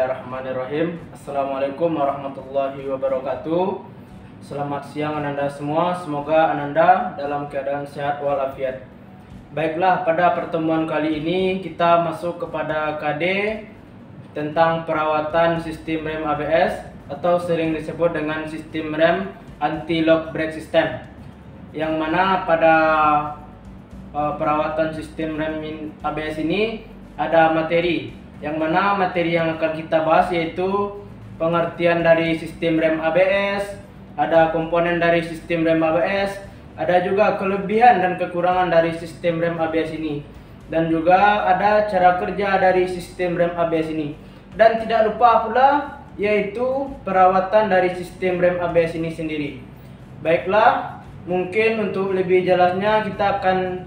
Bismillahirrahmanirrahim. Assalamualaikum warahmatullahi wabarakatuh. Selamat siang Ananda semua. Semoga Ananda dalam keadaan sehat walafiat. Baiklah, pada pertemuan kali ini kita masuk kepada KD tentang perawatan sistem rem ABS atau sering disebut dengan sistem rem anti-lock brake system. Yang mana pada perawatan sistem rem ABS ini ada materi, yang mana materi yang akan kita bahas yaitu pengertian dari sistem rem ABS, ada komponen dari sistem rem ABS, ada juga kelebihan dan kekurangan dari sistem rem ABS ini, dan juga ada cara kerja dari sistem rem ABS ini. Dan tidak lupa pula yaitu perawatan dari sistem rem ABS ini sendiri. Baiklah, mungkin untuk lebih jelasnya kita akan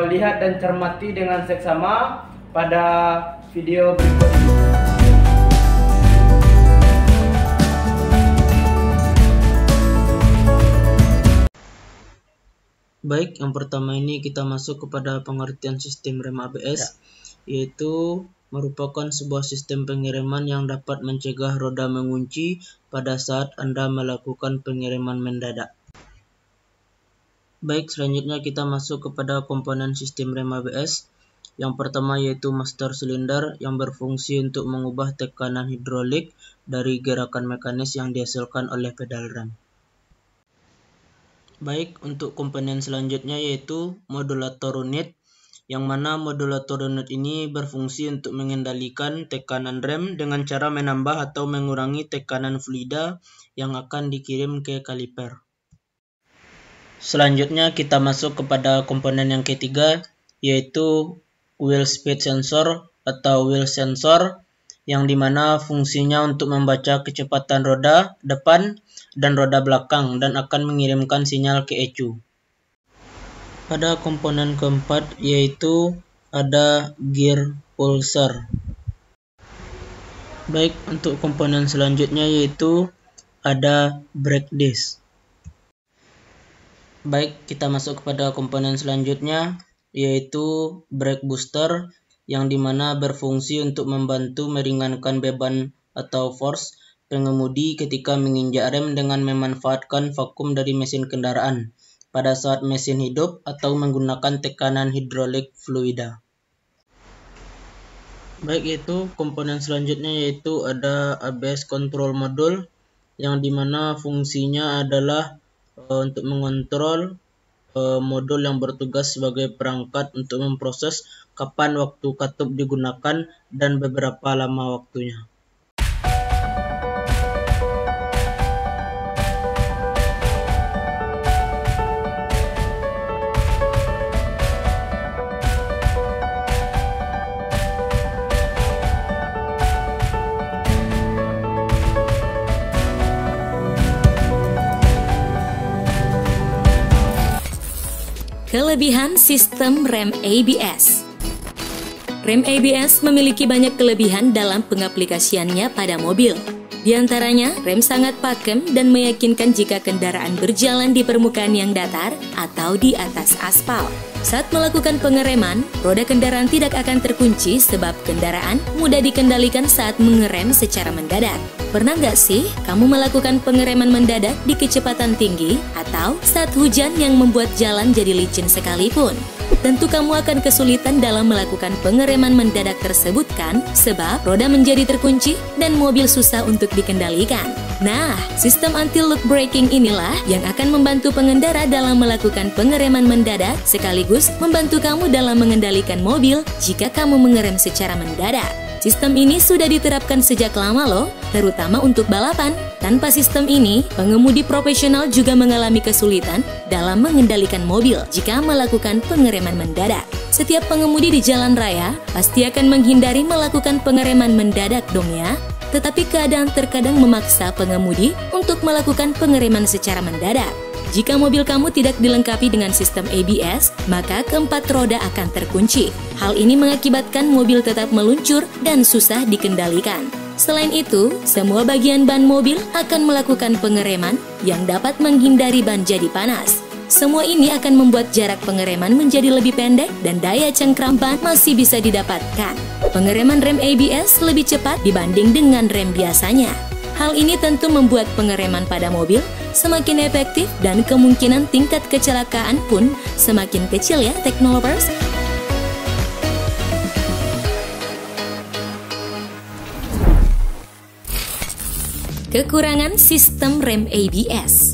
lihat dan cermati dengan seksama pada video berikut ini. Baik, yang pertama ini kita masuk kepada pengertian sistem rem ABS, yaitu merupakan sebuah sistem pengiriman yang dapat mencegah roda mengunci pada saat Anda melakukan pengiriman mendadak. Baik, selanjutnya kita masuk kepada komponen sistem rem ABS. Yang pertama yaitu master silinder yang berfungsi untuk mengubah tekanan hidrolik dari gerakan mekanis yang dihasilkan oleh pedal rem. Baik, untuk komponen selanjutnya yaitu modulator unit, yang mana modulator unit ini berfungsi untuk mengendalikan tekanan rem dengan cara menambah atau mengurangi tekanan fluida yang akan dikirim ke kaliper. Selanjutnya kita masuk kepada komponen yang ketiga yaitu wheel speed sensor atau wheel sensor, yang dimana fungsinya untuk membaca kecepatan roda depan dan roda belakang dan akan mengirimkan sinyal ke ECU. Pada komponen keempat yaitu ada gear pulser. Baik, untuk komponen selanjutnya yaitu ada brake disc. Baik, kita masuk kepada komponen selanjutnya yaitu brake booster, yang dimana berfungsi untuk membantu meringankan beban atau force pengemudi ketika menginjak rem dengan memanfaatkan vakum dari mesin kendaraan pada saat mesin hidup atau menggunakan tekanan hidrolik fluida. Baik, itu komponen selanjutnya yaitu ada ABS control module, yang dimana fungsinya adalah untuk mengontrol modul yang bertugas sebagai perangkat untuk memproses kapan waktu katup digunakan dan beberapa lama waktunya. Kelebihan sistem rem ABS. Rem ABS memiliki banyak kelebihan dalam pengaplikasiannya pada mobil. Di antaranya, rem sangat pakem dan meyakinkan jika kendaraan berjalan di permukaan yang datar atau di atas aspal. Saat melakukan pengereman, roda kendaraan tidak akan terkunci sebab kendaraan mudah dikendalikan saat mengerem secara mendadak. Pernah nggak sih kamu melakukan pengereman mendadak di kecepatan tinggi atau saat hujan yang membuat jalan jadi licin sekalipun? Tentu kamu akan kesulitan dalam melakukan pengereman mendadak tersebut kan? Sebab roda menjadi terkunci dan mobil susah untuk dikendalikan. Nah, sistem anti-lock braking inilah yang akan membantu pengendara dalam melakukan pengereman mendadak sekaligus membantu kamu dalam mengendalikan mobil jika kamu mengerem secara mendadak. Sistem ini sudah diterapkan sejak lama loh, terutama untuk balapan. Tanpa sistem ini, pengemudi profesional juga mengalami kesulitan dalam mengendalikan mobil jika melakukan pengereman mendadak. Setiap pengemudi di jalan raya pasti akan menghindari melakukan pengereman mendadak dong ya. Tetapi keadaan terkadang memaksa pengemudi untuk melakukan pengereman secara mendadak. Jika mobil kamu tidak dilengkapi dengan sistem ABS, maka keempat roda akan terkunci. Hal ini mengakibatkan mobil tetap meluncur dan susah dikendalikan. Selain itu, semua bagian ban mobil akan melakukan pengereman yang dapat menghindari ban jadi panas. Semua ini akan membuat jarak pengereman menjadi lebih pendek dan daya cengkram ban masih bisa didapatkan. Pengereman rem ABS lebih cepat dibanding dengan rem biasanya. Hal ini tentu membuat pengereman pada mobil semakin efektif dan kemungkinan tingkat kecelakaan pun semakin kecil ya, Teknolovers. Kekurangan sistem rem ABS.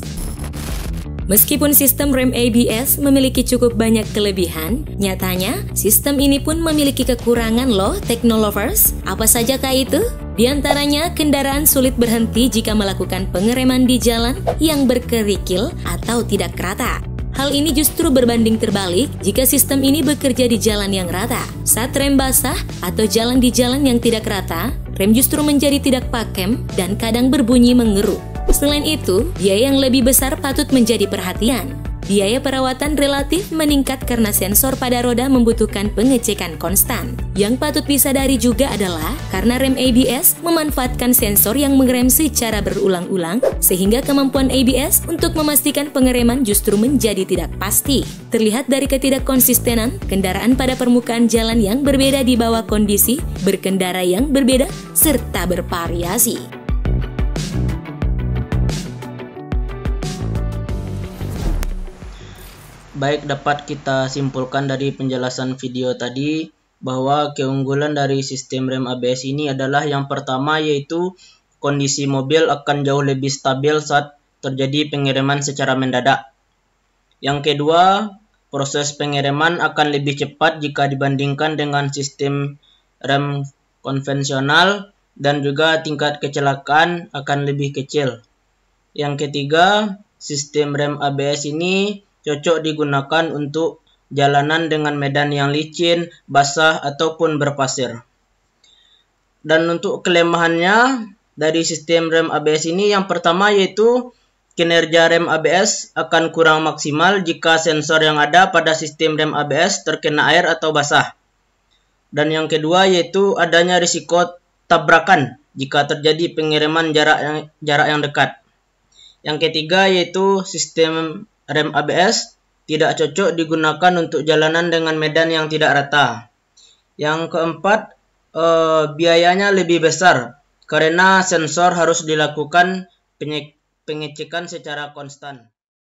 Meskipun sistem rem ABS memiliki cukup banyak kelebihan, nyatanya sistem ini pun memiliki kekurangan loh, Teknolovers. Apa sajakah itu? Di antaranya, kendaraan sulit berhenti jika melakukan pengereman di jalan yang berkerikil atau tidak rata. Hal ini justru berbanding terbalik jika sistem ini bekerja di jalan yang rata. Saat rem basah atau jalan di jalan yang tidak rata, rem justru menjadi tidak pakem dan kadang berbunyi mengerut. Selain itu, biaya yang lebih besar patut menjadi perhatian. Biaya perawatan relatif meningkat karena sensor pada roda membutuhkan pengecekan konstan. Yang patut disadari juga adalah karena rem ABS memanfaatkan sensor yang mengerem secara berulang-ulang, sehingga kemampuan ABS untuk memastikan pengereman justru menjadi tidak pasti. Terlihat dari ketidakkonsistenan kendaraan pada permukaan jalan yang berbeda di bawah kondisi berkendara yang berbeda serta bervariasi. Baik, dapat kita simpulkan dari penjelasan video tadi bahwa keunggulan dari sistem rem ABS ini adalah yang pertama, yaitu kondisi mobil akan jauh lebih stabil saat terjadi pengereman secara mendadak. Yang kedua, proses pengereman akan lebih cepat jika dibandingkan dengan sistem rem konvensional dan juga tingkat kecelakaan akan lebih kecil. Yang ketiga, sistem rem ABS ini cocok digunakan untuk jalanan dengan medan yang licin, basah, ataupun berpasir. Dan untuk kelemahannya dari sistem rem ABS ini, yang pertama yaitu kinerja rem ABS akan kurang maksimal jika sensor yang ada pada sistem rem ABS terkena air atau basah. Dan yang kedua yaitu adanya risiko tabrakan jika terjadi pengereman jarak yang dekat. Yang ketiga yaitu sistem rem ABS tidak cocok digunakan untuk jalanan dengan medan yang tidak rata. Yang keempat, biayanya lebih besar karena sensor harus dilakukan pengecekan secara konstan.